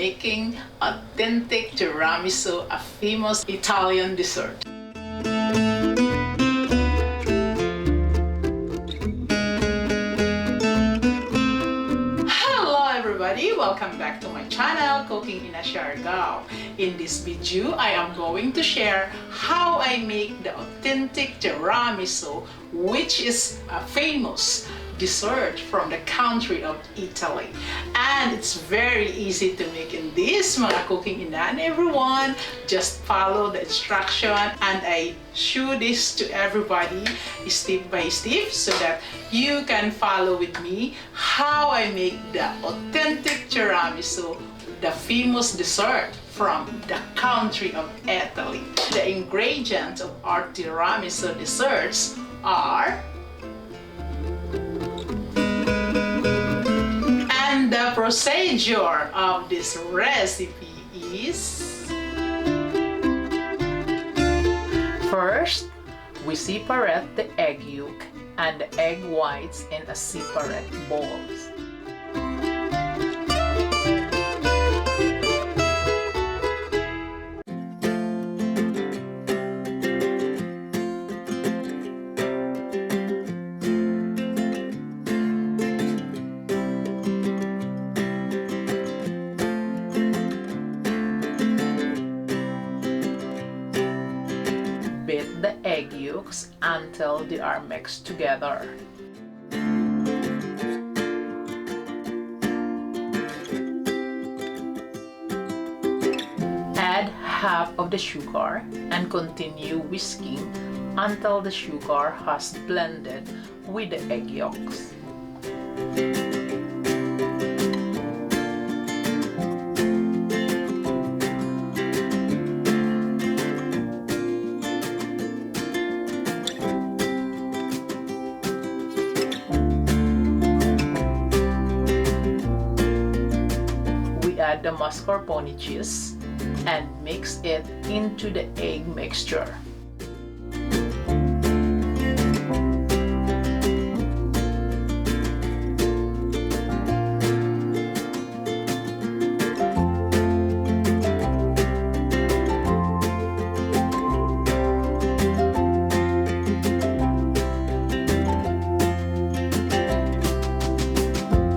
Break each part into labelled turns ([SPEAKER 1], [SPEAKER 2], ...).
[SPEAKER 1] making authentic tiramisu, a famous Italian dessert. Hello everybody, welcome back to my channel, Cooking in Siargao. In this video, I am going to share how I make the authentic tiramisu, which is a famous dessert from the country of Italy. And it's very easy to make in this, mga cooking inaan everyone. Just follow the instruction, and I show this to everybody step by step so that you can follow with me how I make the authentic tiramisu, the famous dessert from the country of Italy. The ingredients of our tiramisu desserts are, and the procedure of this recipe is, first, we separate the egg yolk and the egg whites in a separate bowls. Beat the egg yolks until they are mixed together. Add half of the sugar and continue whisking until the sugar has blended with the egg yolks. Add the mascarpone cheese and mix it into the egg mixture.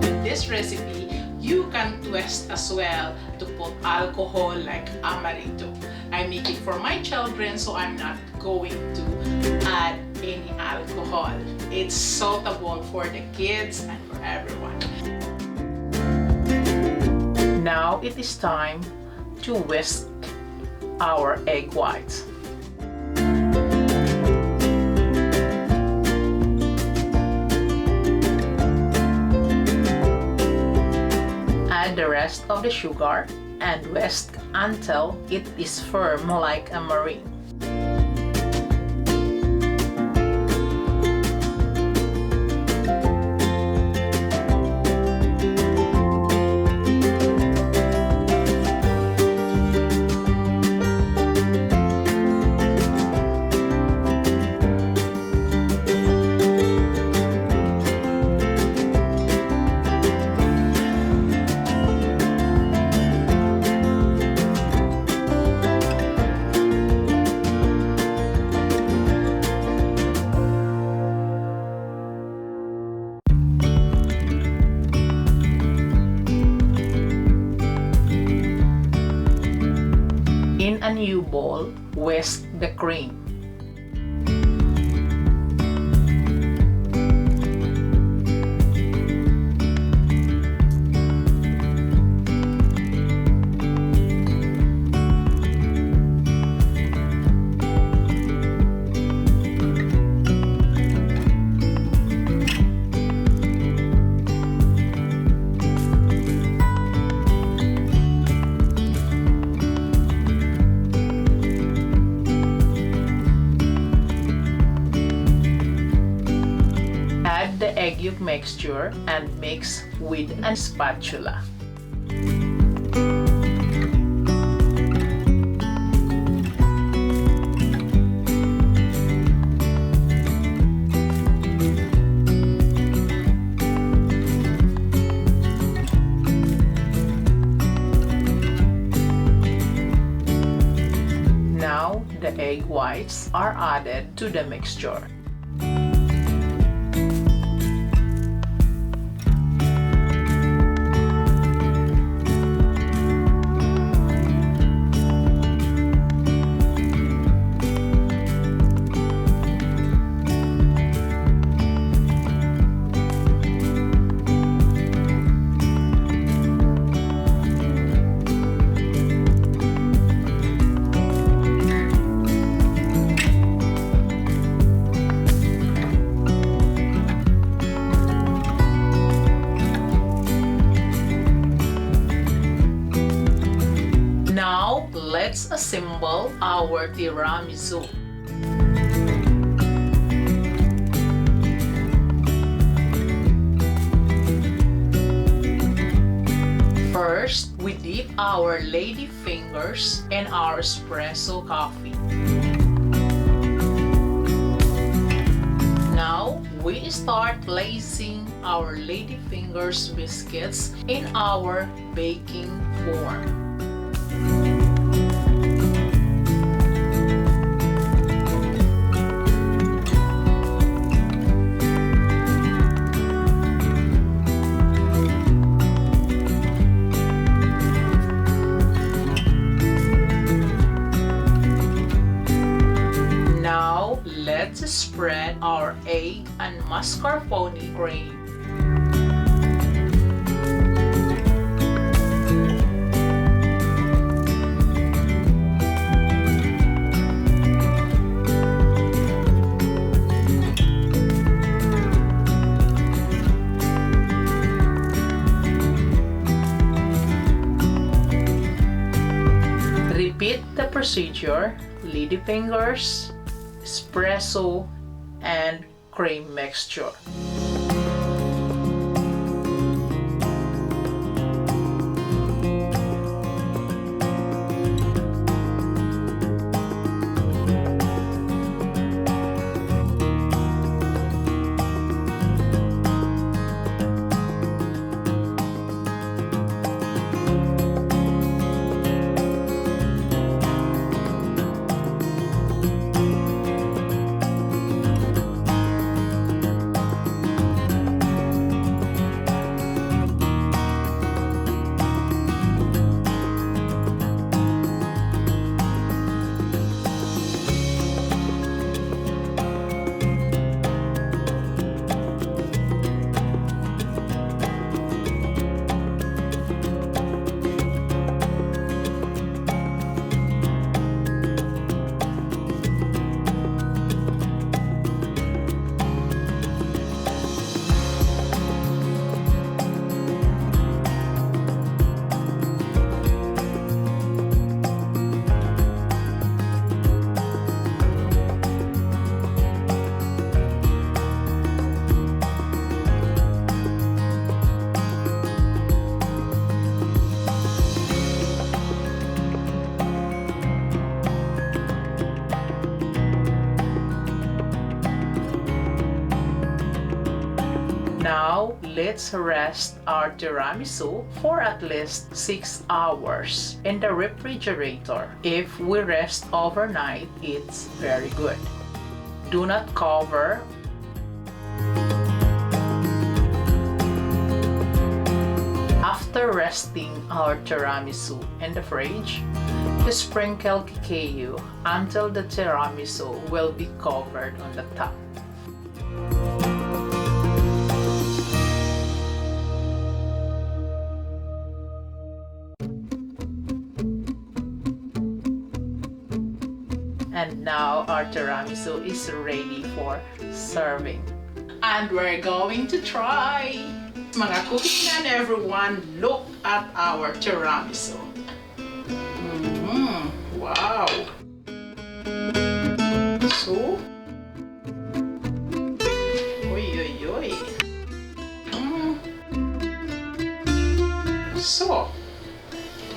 [SPEAKER 1] In this recipe, you can twist as well to put alcohol like amaretto. I make it for my children, so I'm not going to add any alcohol. It's suitable for the kids and for everyone. Now it is time to whisk our egg whites. Add the rest of the sugar and whisk until it is firm like a meringue. In a new bowl, whisk the cream. The egg yolk mixture and mix with a spatula. the egg whites are added to the mixture. Now, let's assemble our tiramisu. First, we dip our lady fingers in our espresso coffee. Now, we start placing our lady fingers biscuits in our baking form. Let's spread our egg and mascarpone cream. Repeat the procedure: lady fingers, espresso, and cream mixture. Now, let's rest our tiramisu for at least 6 hours in the refrigerator. If we rest overnight, it's very good. Do not cover. After resting our tiramisu in the fridge, sprinkle cacao until the tiramisu will be covered on the top. And now our tiramisu is ready for serving. And we're going to try. Mga cooking and everyone, look at our tiramisu. Wow! So, So,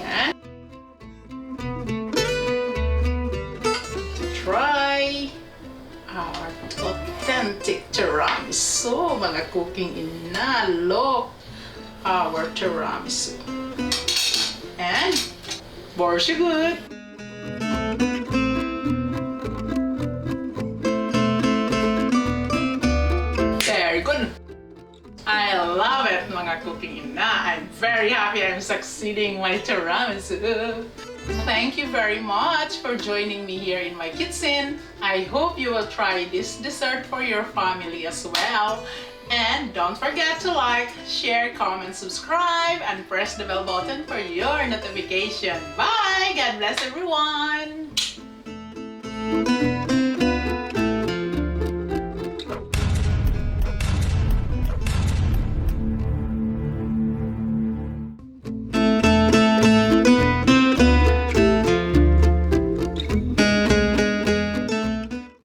[SPEAKER 1] yan. Try our authentic tiramisu. Mga cooking inalo our tiramisu. And, borscht good. mga cooking ina. I'm very happy I'm succeeding my tiramisu. Thank you very much for joining me here in my kitchen. I hope you will try this dessert for your family as well. And don't forget to like, share, comment, subscribe, and press the bell button for your notification. Bye! God bless everyone!